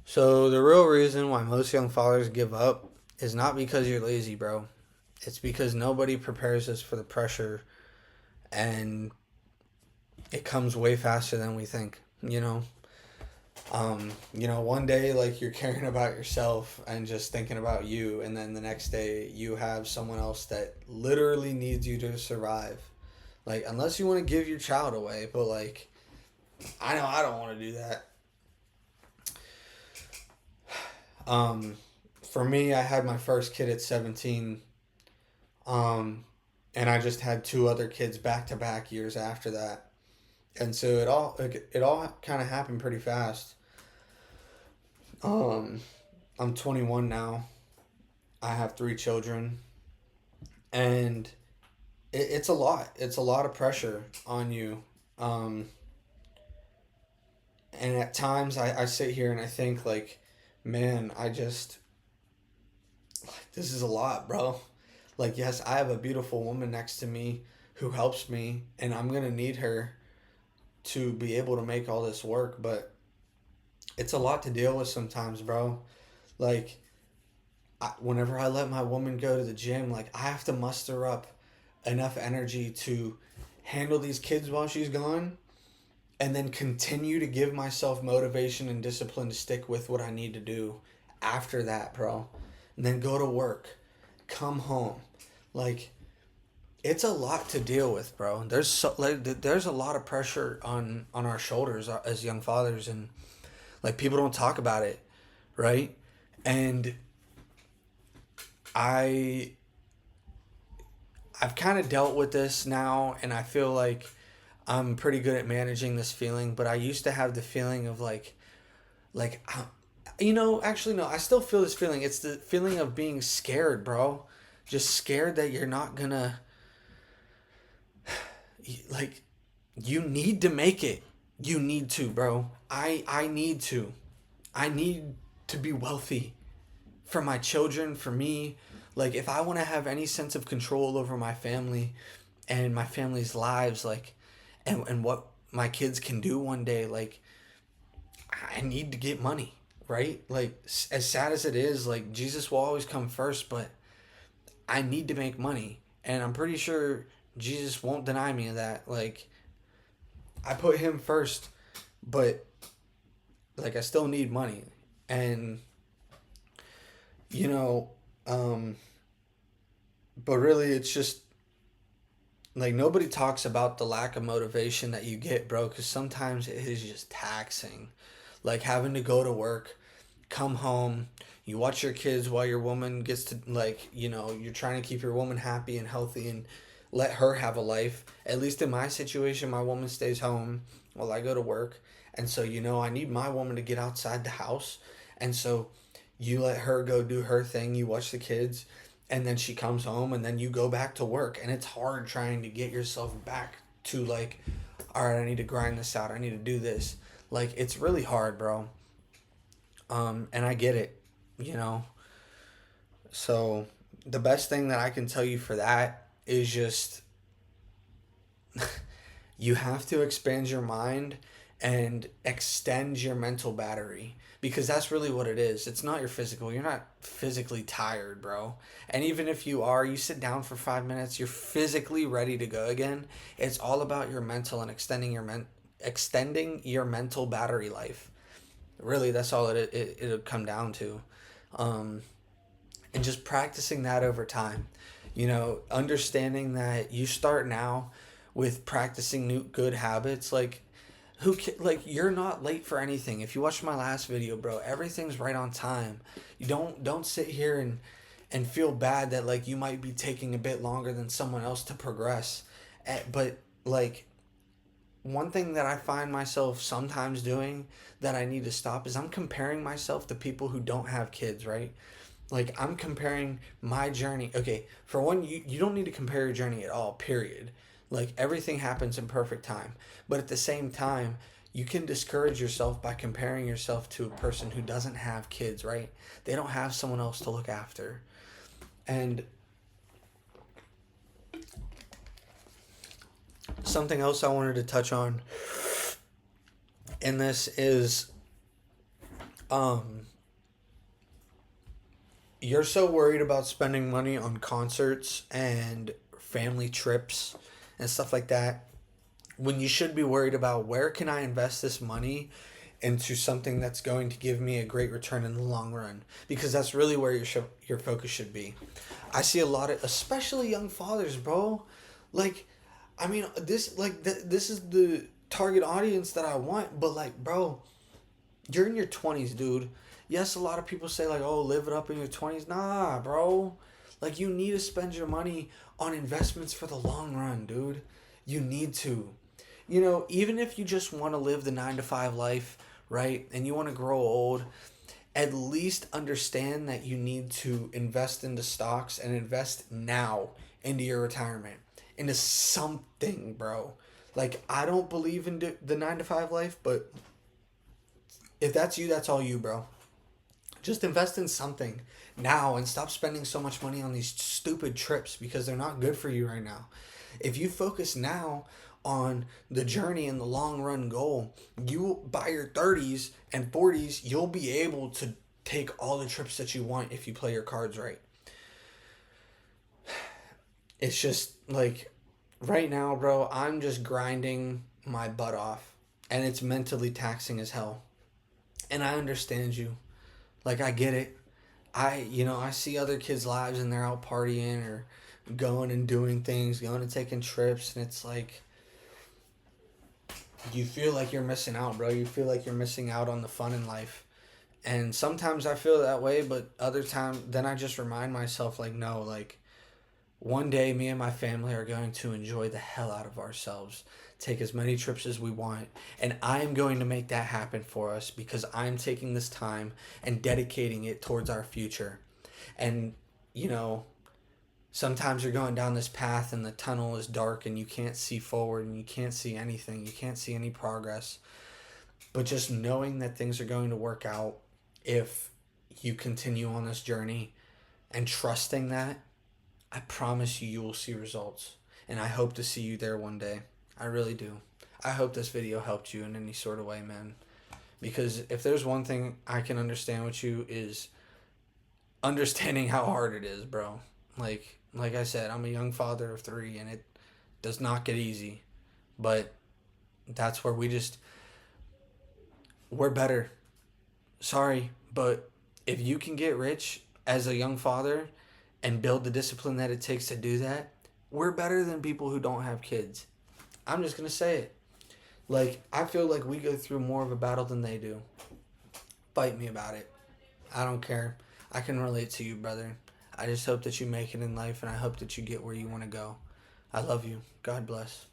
So the real reason why most young fathers give up is not because you're lazy, bro. It's because nobody prepares us for the pressure, and it comes way faster than we think. One day like you're caring about yourself and just thinking about you, and then the next day you have someone else that literally needs you to survive. Like, unless you want to give your child away, but like, I know I don't want to do that. Um, for me, I had my first kid at 17, um, and I just had two other kids back to back years after that, and so it all kind of happened pretty fast. Um, I'm 21 now. I have three children, and it's a lot. It's a lot of pressure on you. Um, and at times I sit here and I think like, man, this is a lot, bro. Like, yes, I have a beautiful woman next to me who helps me, and I'm gonna need her to be able to make all this work, but it's a lot to deal with sometimes, bro. Like, whenever I let my woman go to the gym, like, I have to muster up enough energy to handle these kids while she's gone, and then continue to give myself motivation and discipline to stick with what I need to do after that, bro. And then go to work, come home. Like, it's a lot to deal with, bro. There's a lot of pressure on our shoulders as young fathers, and like, people don't talk about it, right? And I I've kind of dealt with this now, and I feel like I'm pretty good at managing this feeling. But I used to have the feeling of like, actually no, I still feel this feeling. It's the feeling of being scared, bro. Just scared that you're not gonna, like, you need to make it. You need to, bro. I need to. I need to be wealthy for my children, for me. Like, if I want to have any sense of control over my family and my family's lives, like, and what my kids can do one day, like, I need to get money, right? Like, as sad as it is, like, Jesus will always come first, but I need to make money. And I'm pretty sure Jesus won't deny me of that. Like, I put him first, but like, I still need money. And, you know, um, but really, it's just like, nobody talks about the lack of motivation that you get, bro, because sometimes it is just taxing. Like, having to go to work, come home, you watch your kids while your woman gets to, like, you're trying to keep your woman happy and healthy and let her have a life. At least in my situation, my woman stays home while I go to work. And so, I need my woman to get outside the house. And so you let her go do her thing, you watch the kids, and then she comes home, and then you go back to work. And it's hard trying to get yourself back to, like, all right, I need to grind this out, I need to do this. Like, it's really hard, bro. And I get it, you know. So the best thing that I can tell you for that is just, you have to expand your mind and extend your mental battery, because that's really what it is. It's not your physical. You're not physically tired, bro. And even if you are, you sit down for 5 minutes, you're physically ready to go again. It's all about your mental and extending your mental battery life. Really, that's all it'll come down to. Um, and just practicing that over time. Understanding that you start now with practicing new good habits. Like, like, you're not late for anything. If you watch my last video, bro, everything's right on time. You don't sit here and feel bad that, like, you might be taking a bit longer than someone else to progress. But, like, one thing that I find myself sometimes doing that I need to stop is I'm comparing myself to people who don't have kids, right? Like, I'm comparing my journey. Okay, for one, you don't need to compare your journey at all, period. Like, everything happens in perfect time. But at the same time, you can discourage yourself by comparing yourself to a person who doesn't have kids, right? They don't have someone else to look after. And something else I wanted to touch on in this is, Um, you're so worried about spending money on concerts and family trips and stuff like that when you should be worried about where can I invest this money into something that's going to give me a great return in the long run, because that's really where your focus should be. I see a lot of, especially young fathers, bro. Like, I mean, this is the target audience that I want, but like, bro, you're in your 20s, dude. Yes, a lot of people say like, "Oh, live it up in your 20s." Nah, bro. Like, you need to spend your money on investments for the long run, dude. You need to. Even if you just want to live the 9 to 5 life, right? And you want to grow old, at least understand that you need to invest into stocks and invest now into your retirement, into something, bro. Like, I don't believe in the 9 to 5 life, but if that's you, that's all you, bro. Just invest in something now and stop spending so much money on these stupid trips because they're not good for you right now. If you focus now on the journey and the long run goal, you by your 30s and 40s, you'll be able to take all the trips that you want if you play your cards right. It's just like right now, bro, I'm just grinding my butt off and it's mentally taxing as hell. And I understand you. Like, I get it. I see other kids' lives and they're out partying or going and doing things, going and taking trips, and it's like you feel like you're missing out, bro. You feel like you're missing out on the fun in life. And sometimes I feel that way, but other times then I just remind myself like, no, like one day me and my family are going to enjoy the hell out of ourselves. Take as many trips as we want, and I'm going to make that happen for us because I'm taking this time and dedicating it towards our future. And you know, sometimes you're going down this path and the tunnel is dark and you can't see forward and you can't see anything. You can't see any progress. But just knowing that things are going to work out if you continue on this journey and trusting that, I promise you, you will see results. And I hope to see you there one day. I really do. I hope this video helped you in any sort of way, man. Because if there's one thing I can understand with you is understanding how hard it is, bro. Like I said, I'm a young father of 3 and it does not get easy. But that's where we're better. Sorry, but if you can get rich as a young father and build the discipline that it takes to do that, we're better than people who don't have kids. I'm just going to say it. Like, I feel like we go through more of a battle than they do. Fight me about it. I don't care. I can relate to you, brother. I just hope that you make it in life and I hope that you get where you want to go. I love you. God bless.